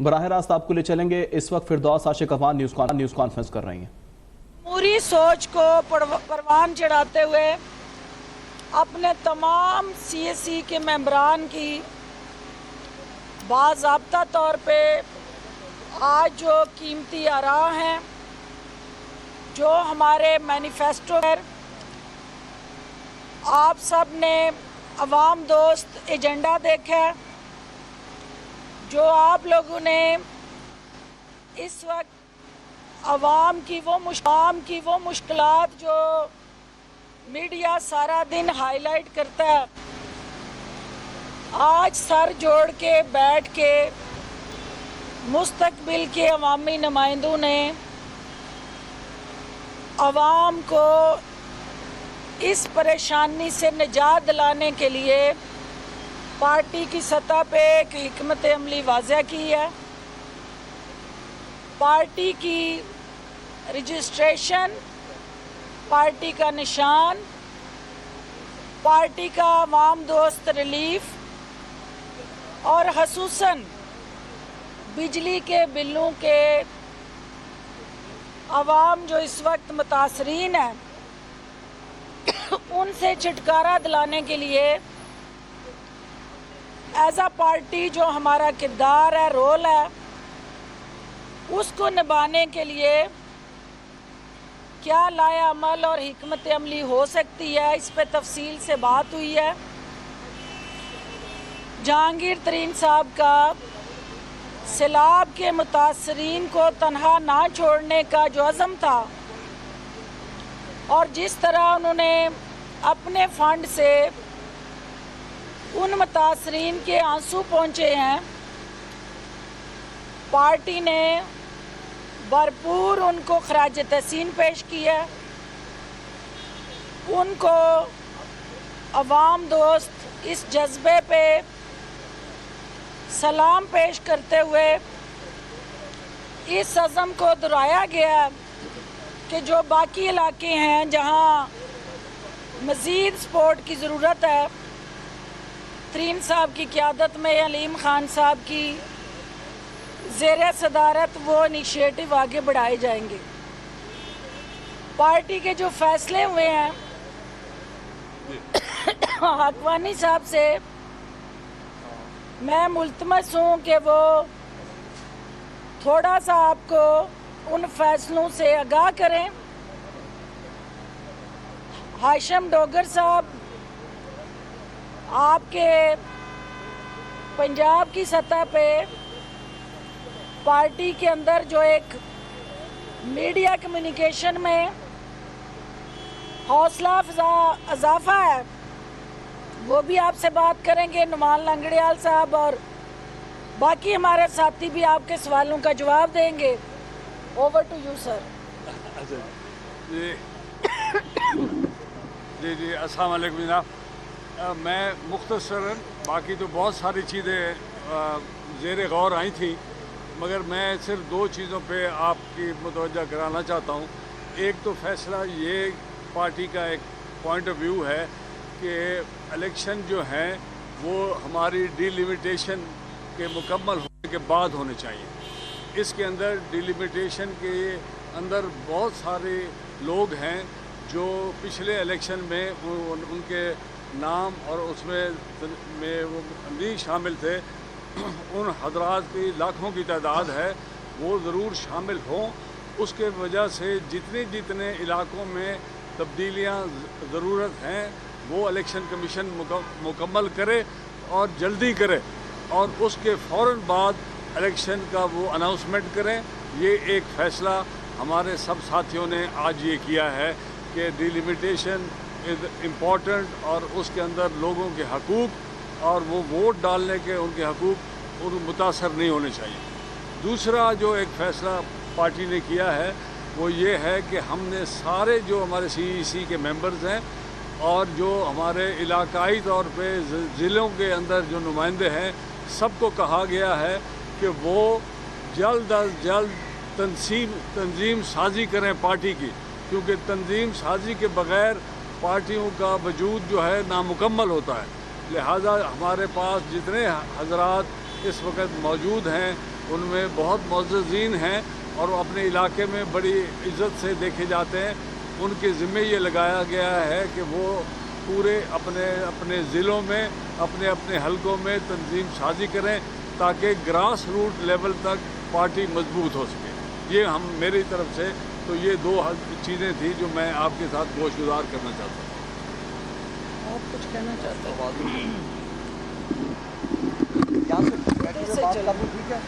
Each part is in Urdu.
براہ راست آپ کو لے چلیں گے. اس وقت فردوس عاشق افغان نیوز کانفرنس کر رہی ہیں. پوری سوچ کو پروان چڑھاتے ہوئے اپنے تمام سی ایس سی کے ممبران کی باضابطہ طور پہ آج جو قیمتی آراء ہیں، جو ہمارے مینیفیسٹو پر آپ سب نے عوام دوست ایجنڈا دیکھا ہے، جو آپ لوگوں نے اس وقت عوام کی وہ مشکلات جو میڈیا سارا دن ہائی لائٹ کرتا ہے، آج سر جوڑ کے بیٹھ کے مستقبل کے عوامی نمائندوں نے عوام کو اس پریشانی سے نجات دلانے کے لیے پارٹی کی سطح پہ ایک حکمت عملی واضح کی ہے. پارٹی کی رجسٹریشن، پارٹی کا نشان، پارٹی کا عوام دوست ریلیف اور خصوصاً بجلی کے بلوں کے عوام جو اس وقت متاثرین ہیں ان سے چھٹکارا دلانے کے لیے ایز اے پارٹی جو ہمارا کردار ہے، رول ہے، اس کو نبھانے کے لیے کیا لائے عمل اور حکمت عملی ہو سکتی ہے، اس پہ تفصیل سے بات ہوئی ہے. جہانگیر ترین صاحب کا سیلاب کے متاثرین کو تنہا نہ چھوڑنے کا جو عزم تھا اور جس طرح انہوں نے اپنے فنڈ سے ان متاثرین کے آنسو پہنچے ہیں، پارٹی نے بھرپور ان کو خراج تحسین پیش کیا. ان کو عوام دوست اس جذبے پہ سلام پیش کرتے ہوئے اس عزم کو دہرایا گیا کہ جو باقی علاقے ہیں جہاں مزید سپورٹ کی ضرورت ہے، ترین صاحب کی قیادت میں علیم خان صاحب کی زیر صدارت وہ انیشیٹو آگے بڑھائے جائیں گے. پارٹی کے جو فیصلے ہوئے ہیں، حقوانی صاحب سے میں ملتمس ہوں کہ وہ تھوڑا سا آپ کو ان فیصلوں سے آگاہ کریں. ہاشم ڈوگر صاحب، آپ کے پنجاب کی سطح پہ پارٹی کے اندر جو ایک میڈیا کمیونیکیشن میں حوصلہ اضافہ ہے، وہ بھی آپ سے بات کریں گے. نعمان لنگڑیال صاحب اور باقی ہمارے ساتھی بھی آپ کے سوالوں کا جواب دیں گے. Over to you sir. جی السلام علیکم جناب. میں مختصراً، باقی تو بہت ساری چیزیں زیر غور آئی تھیں، مگر میں صرف دو چیزوں پہ آپ کی متوجہ کرانا چاہتا ہوں. ایک تو فیصلہ یہ پارٹی کا ایک پوائنٹ آف ویو ہے کہ الیکشن جو ہیں وہ ہماری ڈی لیمیٹیشن کے مکمل ہونے کے بعد ہونے چاہیے. اس کے اندر ڈی لیمیٹیشن کے اندر بہت سارے لوگ ہیں جو پچھلے الیکشن میں ان کے نام اور اس میں وہ نہیں شامل تھے. ان حضرات کی لاکھوں کی تعداد ہے، وہ ضرور شامل ہوں. اس کے وجہ سے جتنے علاقوں میں تبدیلیاں ضرورت ہیں وہ الیکشن کمیشن مکمل کرے اور جلدی کرے، اور اس کے فوراً بعد الیکشن کا وہ اناؤنسمنٹ کریں. یہ ایک فیصلہ ہمارے سب ساتھیوں نے آج یہ کیا ہے کہ ڈی لیمیٹیشن از امپورٹنٹ، اور اس کے اندر لوگوں کے حقوق اور وہ ووٹ ڈالنے کے ان کے حقوق ان متاثر نہیں ہونے چاہیے. دوسرا جو ایک فیصلہ پارٹی نے کیا ہے وہ یہ ہے کہ ہم نے سارے جو ہمارے سی ای سی کے ممبرز ہیں اور جو ہمارے علاقائی طور پہ ضلعوں کے اندر جو نمائندے ہیں، سب کو کہا گیا ہے کہ وہ جلد از جلد تنظیم سازی کریں پارٹی کی، کیونکہ تنظیم سازی کے بغیر پارٹیوں کا وجود جو ہے نامکمل ہوتا ہے. لہذا ہمارے پاس جتنے حضرات اس وقت موجود ہیں ان میں بہت معززین ہیں اور وہ اپنے علاقے میں بڑی عزت سے دیکھے جاتے ہیں. ان کے ذمہ یہ لگایا گیا ہے کہ وہ پورے اپنے ضلعوں میں اپنے حلقوں میں تنظیم سازی کریں تاکہ گراس روٹ لیول تک پارٹی مضبوط ہو سکے. یہ میری طرف سے تو یہ 2 چیزیں تھیں جو میں آپ کے ساتھ گوش گزار کرنا چاہتا ہوں. آپ کچھ کہنا چاہتے ہیں؟ ٹھیک ہے.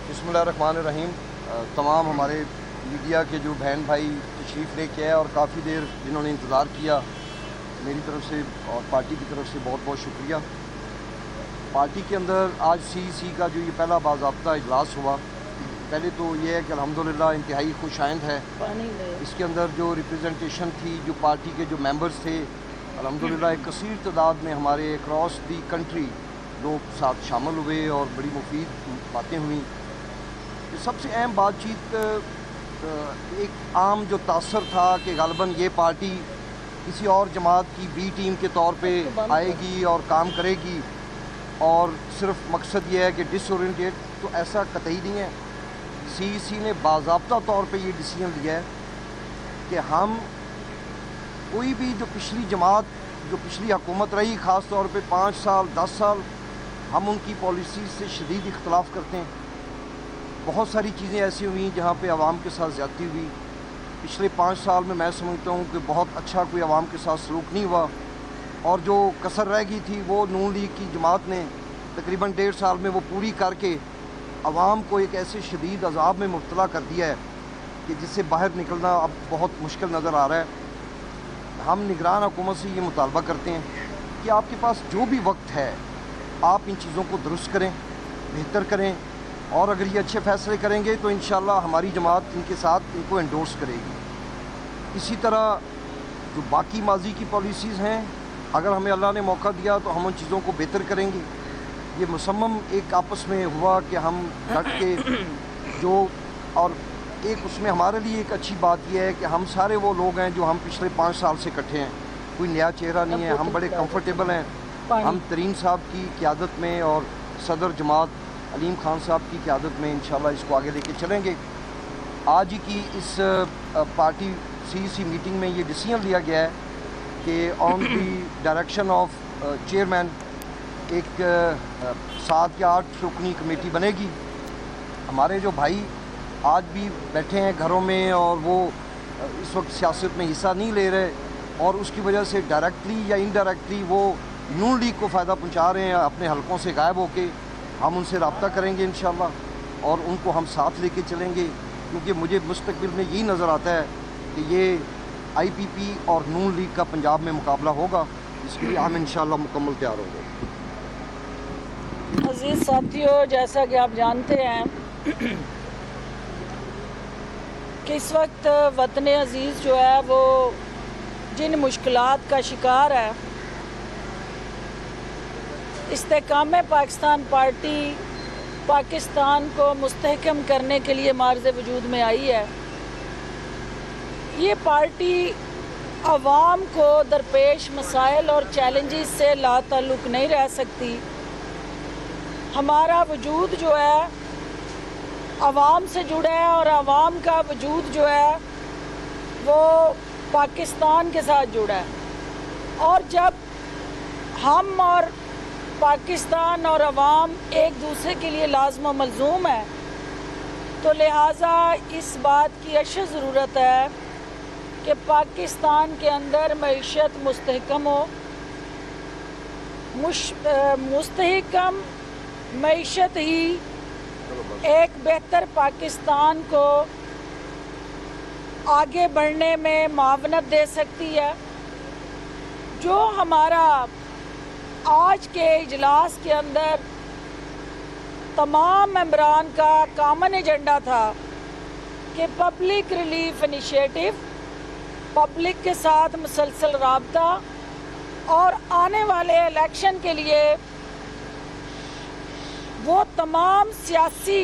بسم اللہ الرحمن الرحیم. تمام ہمارے میڈیا کے جو بہن بھائی تشریف لے کے آئے اور کافی دیر جنہوں نے انتظار کیا، میری طرف سے اور پارٹی کی طرف سے بہت بہت شکریہ. پارٹی کے اندر آج CEC کا جو یہ پہلا باضابطہ اجلاس ہوا، پہلے تو یہ ہے کہ الحمدللہ انتہائی خوش آئند ہے. اس کے اندر جو ریپریزنٹیشن تھی، جو پارٹی کے جو ممبرز تھے، الحمدللہ ایک کثیر تعداد میں ہمارے اکراس دی کنٹری لوگ ساتھ شامل ہوئے اور بڑی مفید باتیں ہوئیں. سب سے اہم بات چیت ایک عام جو تاثر تھا کہ غالباً یہ پارٹی کسی اور جماعت کی بی ٹیم کے طور پہ آئے گی اور کام کرے گی اور صرف مقصد یہ ہے کہ ڈس اورینٹیڈ، تو ایسا قطعی نہیں ہے. CEC نے باضابطہ طور پہ یہ ڈیسیژن لیا ہے کہ ہم کوئی بھی جو پچھلی جماعت جو پچھلی حکومت رہی، خاص طور پہ 5 سال 10 سال، ہم ان کی پالیسیز سے شدید اختلاف کرتے ہیں. بہت ساری چیزیں ایسی ہوئیں جہاں پہ عوام کے ساتھ زیادتی ہوئی. پچھلے 5 سال میں سمجھتا ہوں کہ بہت اچھا کوئی عوام کے ساتھ سلوک نہیں ہوا، اور جو کسر رہ گئی تھی وہ نون لیگ کی جماعت نے تقریباً 1.5 سال میں وہ پوری کر کے عوام کو ایک ایسے شدید عذاب میں مبتلا کر دیا ہے کہ جس سے باہر نکلنا اب بہت مشکل نظر آ رہا ہے. ہم نگران حکومت سے یہ مطالبہ کرتے ہیں کہ آپ کے پاس جو بھی وقت ہے آپ ان چیزوں کو درست کریں، بہتر کریں، اور اگر یہ اچھے فیصلے کریں گے تو انشاءاللہ ہماری جماعت ان کے ساتھ ان کو انڈورس کرے گی. اسی طرح جو باقی ماضی کی پالیسیز ہیں، اگر ہمیں اللہ نے موقع دیا تو ہم ان چیزوں کو بہتر کریں گے. یہ مصمم ایک آپس میں ہوا کہ ہم ڈٹ کے جو، اور ایک اس میں ہمارے لیے ایک اچھی بات یہ ہے کہ ہم سارے وہ لوگ ہیں جو ہم پچھلے 5 سال سے اکٹھے ہیں، کوئی نیا چہرہ نہیں ہے. ہم بڑے کمفرٹیبل ہیں. ہم ترین صاحب کی قیادت میں اور صدر جماعت علیم خان صاحب کی قیادت میں انشاءاللہ اس کو آگے لے کے چلیں گے. آج کی اس پارٹی CEC میٹنگ میں یہ ڈیسیژن لیا گیا ہے کہ آن دی ڈائریکشن آف چیئرمین ایک 7 یا 8 رکنی کمیٹی بنے گی. ہمارے جو بھائی آج بھی بیٹھے ہیں گھروں میں اور وہ اس وقت سیاست میں حصہ نہیں لے رہے، اور اس کی وجہ سے ڈائریکٹلی یا انڈائریکٹلی وہ نون لیگ کو فائدہ پہنچا رہے ہیں اپنے حلقوں سے غائب ہو کے، ہم ان سے رابطہ کریں گے انشاءاللہ اور ان کو ہم ساتھ لے کے چلیں گے. کیونکہ مجھے مستقبل میں یہی نظر آتا ہے کہ یہ IPP اور نون لیگ کا پنجاب میں مقابلہ ہوگا، اس کے لیے ہم انشاءاللہ مکمل تیار ہوں گے. عزیز ساتھیوں، جیسا کہ آپ جانتے ہیں کہ اس وقت وطن عزیز جو ہے وہ جن مشکلات کا شکار ہے، استحکام پاکستان پارٹی پاکستان کو مستحکم کرنے کے لیے معرض وجود میں آئی ہے. یہ پارٹی عوام کو درپیش مسائل اور چیلنجز سے لا تعلق نہیں رہ سکتی. ہمارا وجود جو ہے عوام سے جڑا ہے، اور عوام کا وجود جو ہے وہ پاکستان کے ساتھ جڑا ہے. اور جب ہم اور پاکستان اور عوام ایک دوسرے کے لیے لازم و ملزوم ہے، تو لہٰذا اس بات کی اشد ضرورت ہے کہ پاکستان کے اندر معیشت مستحکم ہو. مستحکم معیشت ہی ایک بہتر پاکستان کو آگے بڑھنے میں معاونت دے سکتی ہے. جو ہمارا آج کے اجلاس کے اندر تمام ممبران کا کامن ایجنڈا تھا کہ پبلک ریلیف انیشیٹو، پبلک کے ساتھ مسلسل رابطہ، اور آنے والے الیکشن کے لیے وہ تمام سیاسی